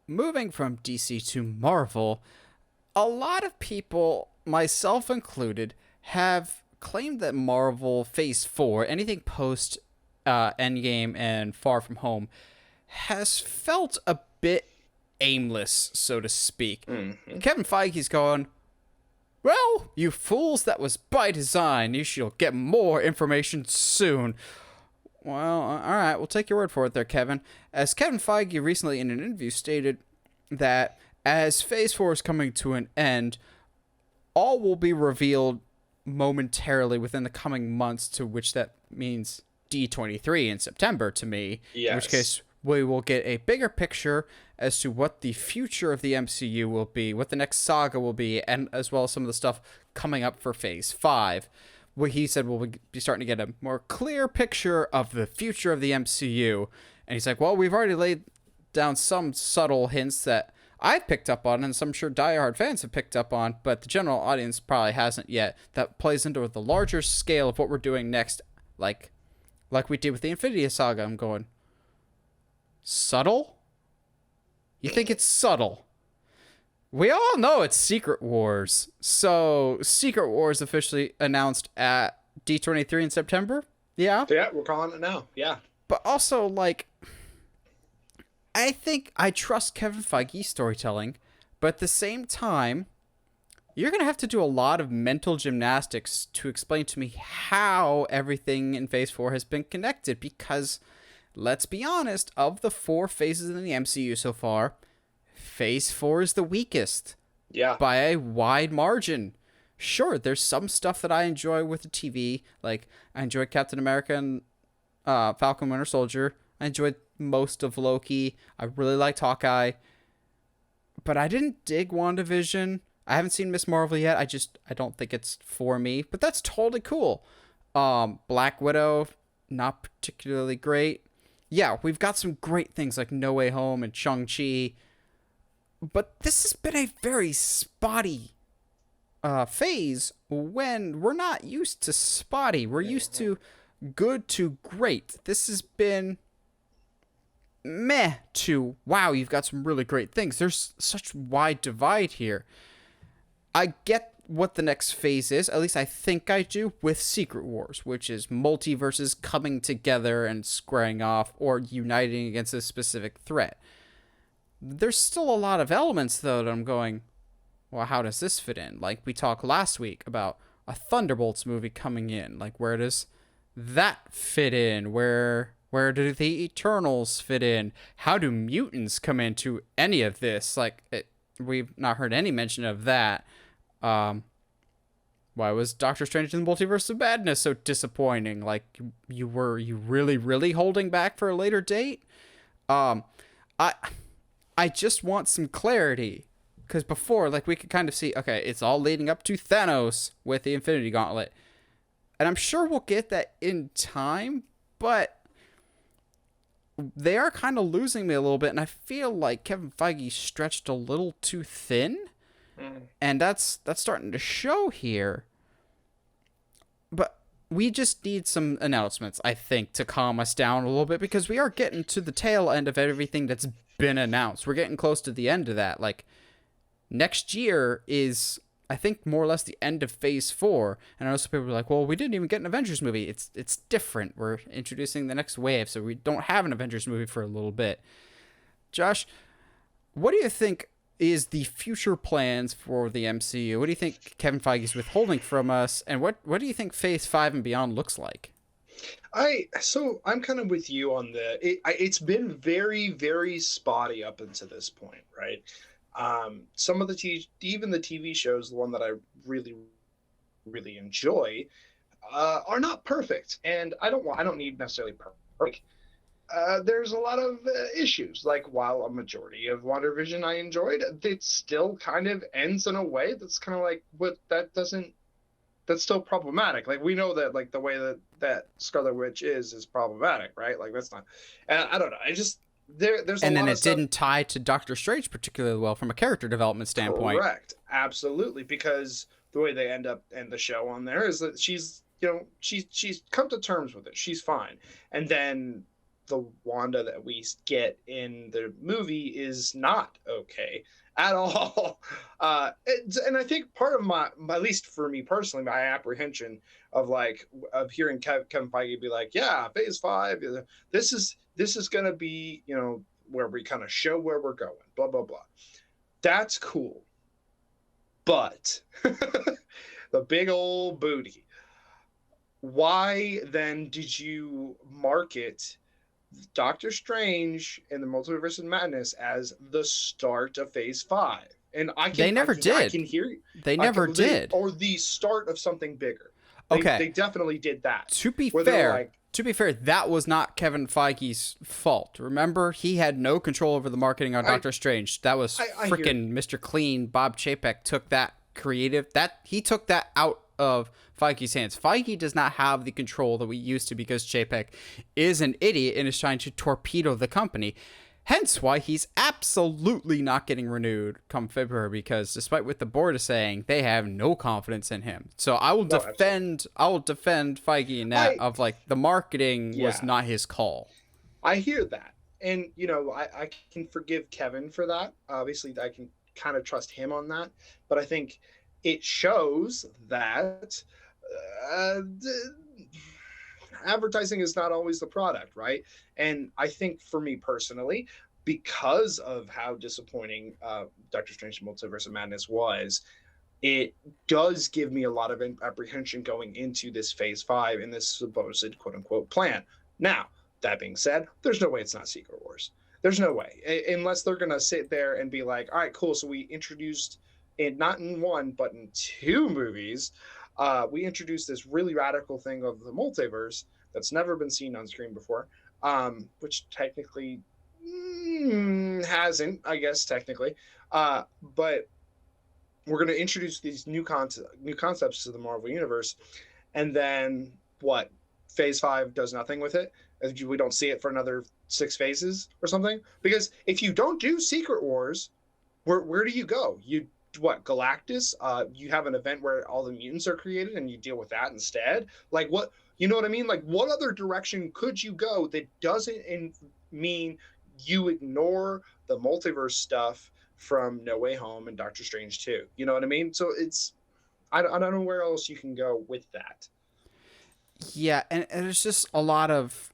moving from DC to Marvel, a lot of people, myself included, have claimed that Marvel Phase 4, anything post Endgame and Far From Home, has felt a bit aimless, so to speak. Mm-hmm. Kevin Feige's going, well, you fools, that was by design. You shall get more information soon. Well, all right, we'll take your word for it there, Kevin. As Kevin Feige recently in an interview stated that as Phase 4 is coming to an end, all will be revealed momentarily within the coming months, to which that means D23 in September to me. Yes. In which case, we will get a bigger picture as to what the future of the MCU will be, what the next saga will be, and as well as some of the stuff coming up for Phase 5. What he said we'll be starting to get a more clear picture of the future of the MCU. And he's like, well, we've already laid down some subtle hints that I've picked up on, and some sure diehard fans have picked up on, but the general audience probably hasn't yet. That plays into the larger scale of what we're doing next, like we did with the Infinity Saga. I'm going, subtle? You think it's subtle? We all know it's Secret Wars. So, Secret Wars officially announced at D23 in September. Yeah? Yeah, we're calling it now. Yeah. But also, like, I think I trust Kevin Feige's storytelling, but at the same time, you're going to have to do a lot of mental gymnastics to explain to me how everything in Phase 4 has been connected, because, let's be honest, of the 4 phases in the MCU so far, Phase 4 is the weakest. Yeah. By a wide margin. Sure, there's some stuff that I enjoy with the TV, like I enjoyed Captain America and Falcon Winter Soldier. I enjoyed most of Loki. I really liked Hawkeye. But I didn't dig WandaVision. I haven't seen Miss Marvel yet. I don't think it's for me. But that's totally cool. Black Widow, not particularly great. Yeah, we've got some great things like No Way Home and Shang-Chi. But this has been a very spotty phase when we're not used to spotty. We're used to good to great. This has been meh to wow, you've got some really great things. There's such wide divide here. I get what the next phase is, at least I think I do, with Secret Wars, which is multiverses coming together and squaring off or uniting against a specific threat. There's still a lot of elements, though, that I'm going, well, how does this fit in? Like, we talked last week about a Thunderbolts movie coming in. Like, where does that fit in? Where do the Eternals fit in? How do mutants come into any of this? Like, we've not heard any mention of that. Why was Doctor Strange in the Multiverse of Madness so disappointing? Like, you really, really holding back for a later date? I just want some clarity, because before, like, we could kind of see, okay, it's all leading up to Thanos with the Infinity Gauntlet, and I'm sure we'll get that in time, but they are kind of losing me a little bit, and I feel like Kevin Feige stretched a little too thin, and that's starting to show here. But we just need some announcements, I think, to calm us down a little bit, because we are getting to the tail end of everything that's been announced. We're getting close to the end of that. Like, next year is, I think, more or less the end of Phase 4. And I know some people are like, well, we didn't even get an Avengers movie. It's different. We're introducing the next wave, so we don't have an Avengers movie for a little bit. Josh, what do you think is the future plans for the MCU? What do you think Kevin Feige is withholding from us? And what do you think Phase 5 and beyond looks like? I'm kind of with you on it's been very, very spotty up until this point, right? Some of even the TV shows, the one that I really, really enjoy, are not perfect, and I don't need necessarily perfect. There's a lot of issues. Like, while a majority of WandaVision I enjoyed, it still kind of ends in a way that's kind of like, that's still problematic. Like, we know that, like, the way that Scarlet Witch is problematic, right? Like, that's not, and I don't know. I just, there's a and lot then of it stuff. didn't tie to Doctor Strange particularly well from a character development standpoint. Correct. Absolutely. Because the way they end the show on there is that she's come to terms with it. She's fine. And then the Wanda that we get in the movie is not okay at all. And I think part of my, at least for me personally, my apprehension of hearing Kevin Feige be like, yeah, Phase 5, this is gonna be, you know, where we kind of show where we're going, blah blah blah. That's cool, but the big old booty. Why then did you market Doctor Strange and the Multiverse of Madness as the start of Phase 5? And They never did. I can hear you. They never did. Or the start of something bigger. Okay. They definitely did that. To be fair, that was not Kevin Feige's fault. Remember, he had no control over the marketing on Doctor Strange. That was freaking Mr. Clean. Bob Chapek took that he took that out of Feige's hands. Feige does not have the control that we used to because Chapek is an idiot and is trying to torpedo the company. Hence why he's absolutely not getting renewed come February, because despite what the board is saying, they have no confidence in him. So I will defend Feige in that of like the marketing was not his call. I hear that. And you know, I can forgive Kevin for that. Obviously I can kind of trust him on that, but I think it shows that advertising is not always the product, right? And I think for me personally, because of how disappointing Doctor Strange Multiverse of Madness was, it does give me a lot of apprehension going into this Phase 5 and this supposed quote-unquote plan. Now, that being said, there's no way it's not Secret Wars. There's no way, unless they're going to sit there and be like, all right, cool, so we introduced, not in one, but in 2 movies, we introduced this really radical thing of the multiverse that's never been seen on screen before, which technically hasn't, I guess, technically. But we're going to introduce these new concepts to the Marvel Universe, and then what? Phase 5 does nothing with it. We don't see it for another 6 phases or something. Because if you don't do Secret Wars, where do you go? Galactus? You have an event where all the mutants are created and you deal with that instead? Like, what, you know what I mean? Like, what other direction could you go that doesn't mean you ignore the multiverse stuff from No Way Home and Doctor Strange 2? You know what I mean? So I don't know where else you can go with that. Yeah, and there's just a lot of,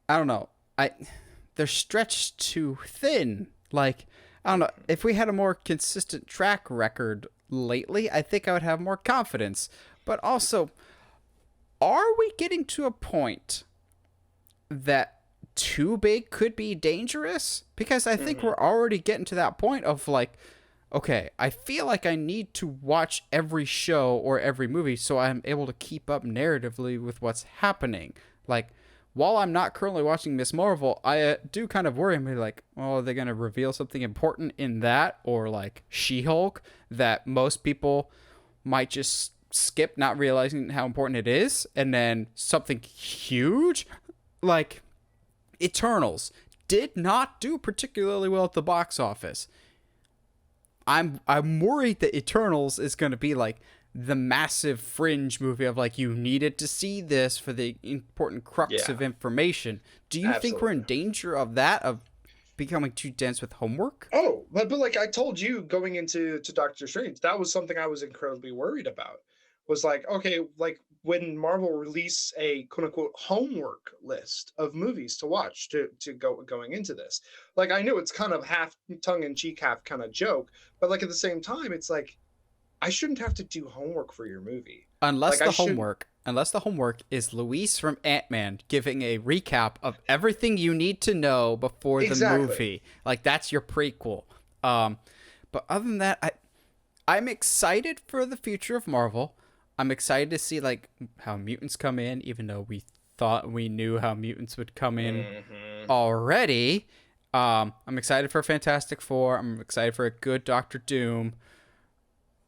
I don't know, they're stretched too thin. Like, I don't know, if we had a more consistent track record lately, I think I would have more confidence. But also, are we getting to a point that too big could be dangerous? Because I think we're already getting to that point of like, okay, I feel like I need to watch every show or every movie so I'm able to keep up narratively with what's happening. Like, while I'm not currently watching Miss Marvel, I do kind of worry. I'm like, well, are they going to reveal something important in that? Or like She-Hulk that most people might just skip, not realizing how important it is? And then something huge like Eternals did not do particularly well at the box office. I'm worried that Eternals is going to be like the massive fringe movie of like, you needed to see this for the important crux of information. Do you think we're in danger of that, of becoming too dense with homework? Oh, but like I told you going into Doctor Strange, that was something I was incredibly worried about. Was like, okay, like when Marvel released a quote unquote homework list of movies to watch going into this, like I knew it's kind of half tongue in cheek, half kind of joke, but like at the same time, it's like I shouldn't have to do homework for your movie. Unless the homework is Luis from Ant-Man giving a recap of everything you need to know before the movie. Like that's your prequel. But other than that, I'm excited for the future of Marvel. I'm excited to see like how mutants come in, even though we thought we knew how mutants would come in already. I'm excited for Fantastic Four. I'm excited for a good Doctor Doom.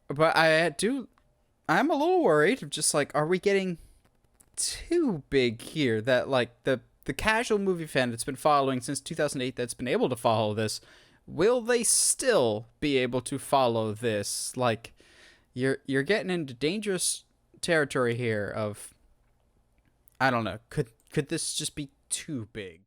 But I'm a little worried of just like, are we getting too big here? That like the casual movie fan that's been following since 2008, that's been able to follow this, will they still be able to follow this? Like, you're getting into dangerous territory here of, I don't know, Could this just be too big?